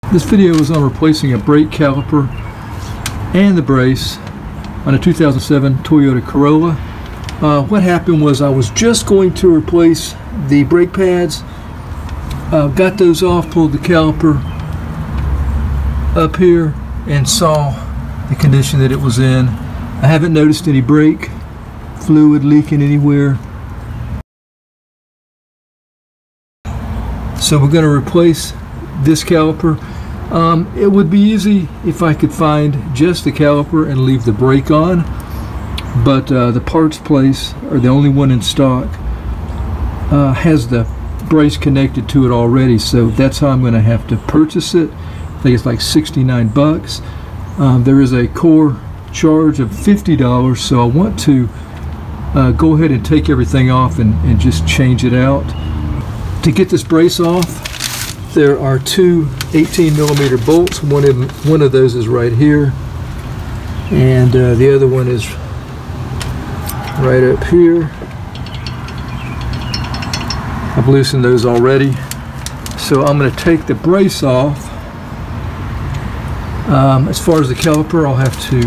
This video is on replacing a brake caliper and the brace on a 2007 Toyota Corolla. What happened was I was just going to replace the brake pads, got those off, pulled the caliper up here and saw the condition that it was in. I haven't noticed any brake fluid leaking anywhere. So we're going to replace this caliper. It would be easy if I could find just the caliper and leave the brake on, but the parts place, or the only one in stock, has the brace connected to it already, so that's how I'm going to have to purchase it. I think it's like 69 bucks. There is a core charge of $50, so I want to go ahead and take everything off and just change it out. To get this brace off, there are two 18mm bolts. One of those is right here, and the other one is right up here. I've loosened those already, so I'm going to take the brace off. As far as the caliper, I'll have to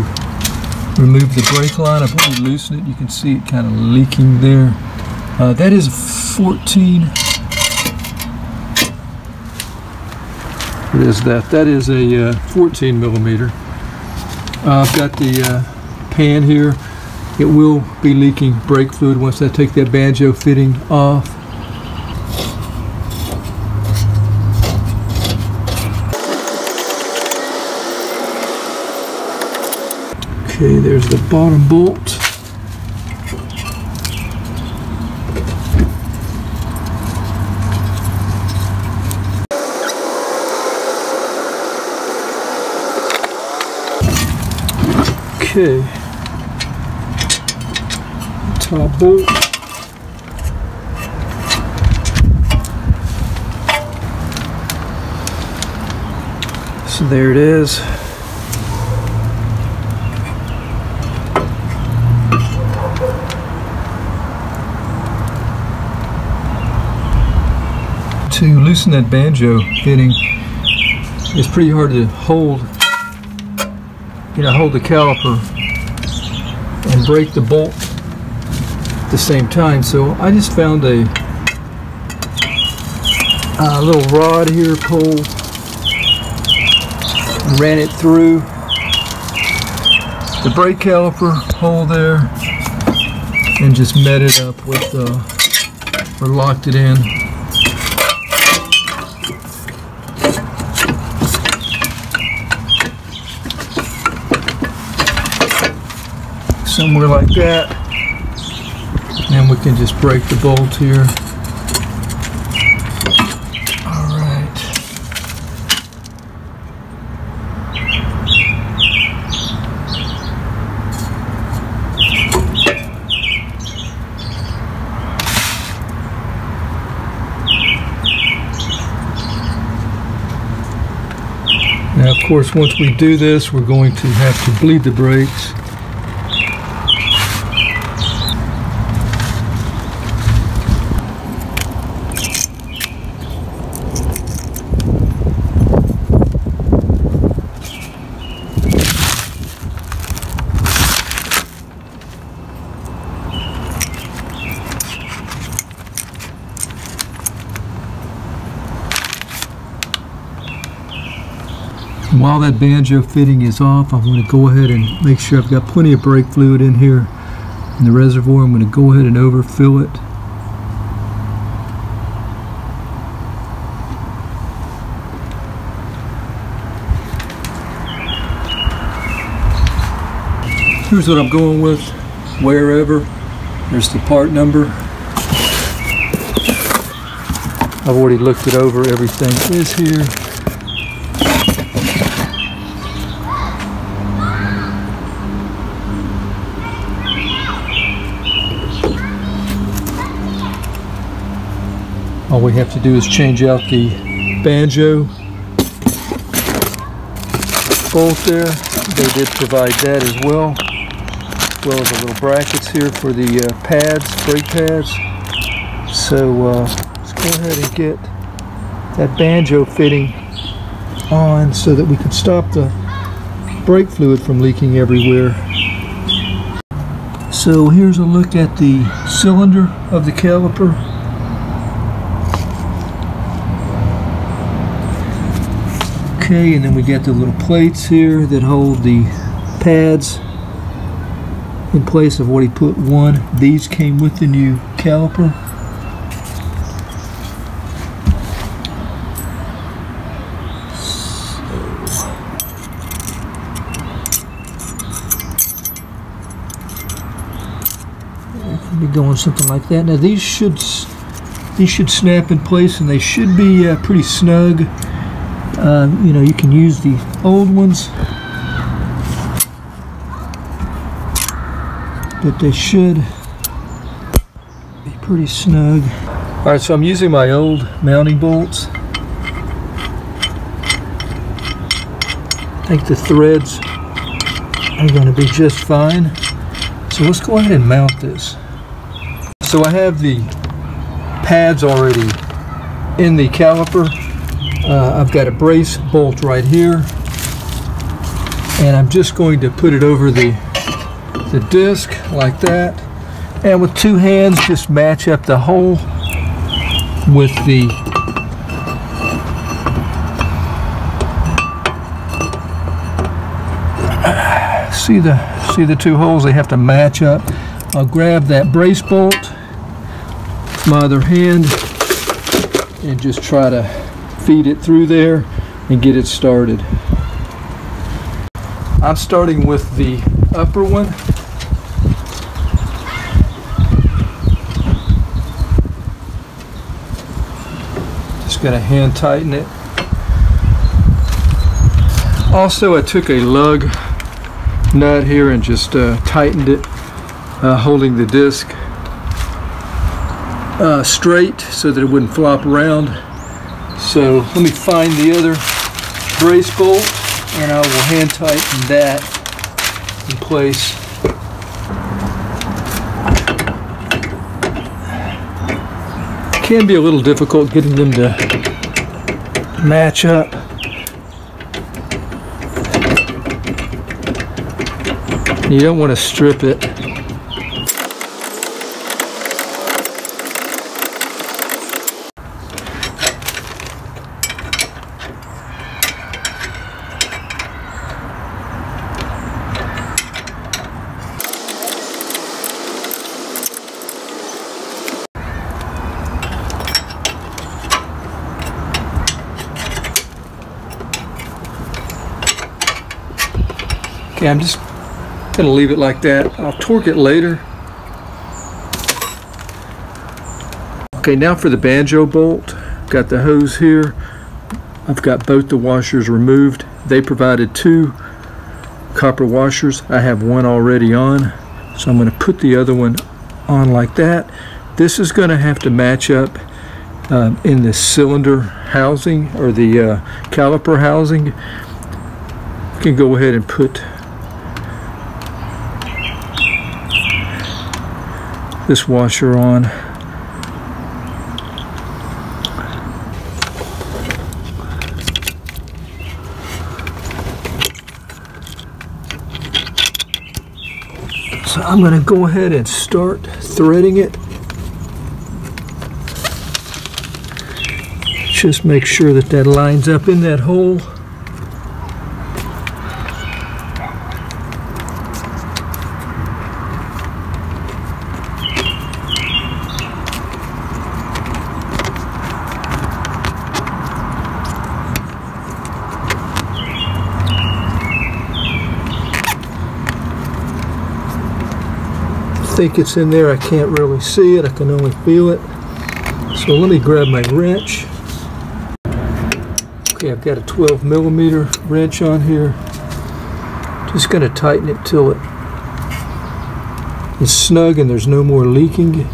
remove the brake line. I've already loosened it. You can see it kind of leaking there. That is 14. What is that? That is a 14mm. I've got the pan here. It will be leaking brake fluid once I take that banjo fitting off. Okay, there's the bottom bolt. Okay, top bolt. So there it is. To loosen that banjo fitting, it's pretty hard to hold the caliper and break the bolt at the same time. So I just found a little rod here, pole, and ran it through the brake caliper hole there and just met it up with or locked it in. Somewhere like that, and we can just break the bolt here. All right. Now, of course, once we do this, we're going to have to bleed the brakes. While that banjo fitting is off, I'm going to go ahead and make sure I've got plenty of brake fluid in here in the reservoir. I'm going to go ahead and overfill it. Here's what I'm going with, Wherever. There's the part number. I've already looked it over, everything is here. All we have to do is change out the banjo bolt there. They did provide that as well as the little brackets here for the pads, brake pads. So let's go ahead and get that banjo fitting on so that we could stop the brake fluid from leaking everywhere. So here's a look at the cylinder of the caliper. Okay, and then we got the little plates here that hold the pads in place of what he put one. These came with the new caliper. Be going something like that. Now these should snap in place, and they should be pretty snug. You know, you can use the old ones, but they should be pretty snug. All right, so I'm using my old mounting bolts. I think the threads are going to be just fine. So let's go ahead and mount this. So I have the pads already in the caliper. I've got a brace bolt right here, and I'm just going to put it over the disc like that, and with two hands just match up the hole with the see the two holes, they have to match up. I'll grab that brace bolt with my other hand and just try to feed it through there and get it started. I'm starting with the upper one. Just going to hand tighten it. Also, I took a lug nut here and just tightened it, holding the disc straight so that it wouldn't flop around. So let me find the other brace bolt, and I will hand tighten that in place. It can be a little difficult getting them to match up. You don't want to strip it. Okay, I'm just going to leave it like that. I'll torque it later. Okay, now for the Banjo Bolt. Got the hose here. I've got both the washers removed. They provided 2 copper washers. I have one already on, so I'm going to put the other one on like that. This is going to have to match up in the cylinder housing, or the caliper housing. You can go ahead and put this washer on. So I'm going to go ahead and start threading it. Just make sure that that lines up in that hole. I think it's in there. I can't really see it. I can only feel it. So let me grab my wrench. Okay, I've got a 12mm wrench on here. Just going to tighten it till it's snug and there's no more leaking.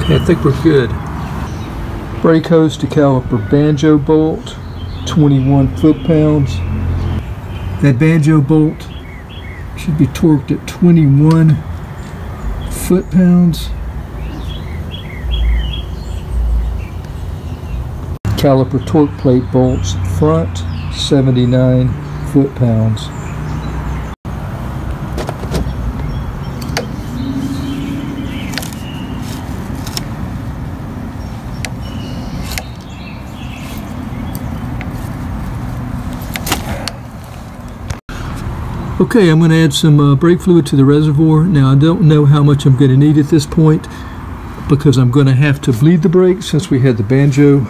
I think we're good. Brake hose to caliper Banjo Bolt, 21 foot-pounds. That Banjo Bolt should be torqued at 21 foot-pounds. Caliper torque plate bolts front, 79 foot-pounds. Okay, I'm going to add some brake fluid to the reservoir. Now I don't know how much I'm going to need at this point because I'm going to have to bleed the brake since we had the Banjo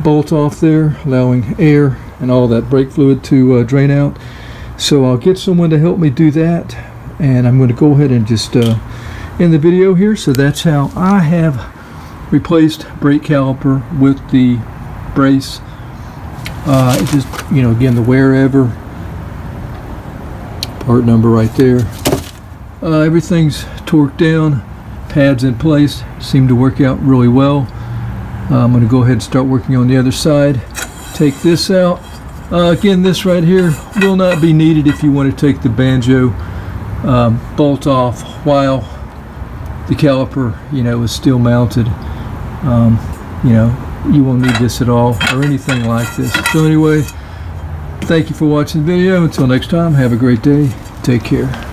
bolt off there, allowing air and all that brake fluid to drain out. So I'll get someone to help me do that, and I'm going to go ahead and just end the video here. So that's how I have replaced brake caliper with the brace. It just, you know, again, the WEAREVER part number right there. Everything's torqued down, pads in place, seem to work out really well. I'm going to go ahead and start working on the other side. Take this out. Again, this right here will not be needed if you want to take the Banjo bolt off while the caliper, you know, is still mounted. You know, you won't need this at all or anything like this. So anyway, thank you for watching the video. Until next time, have a great day. Take care.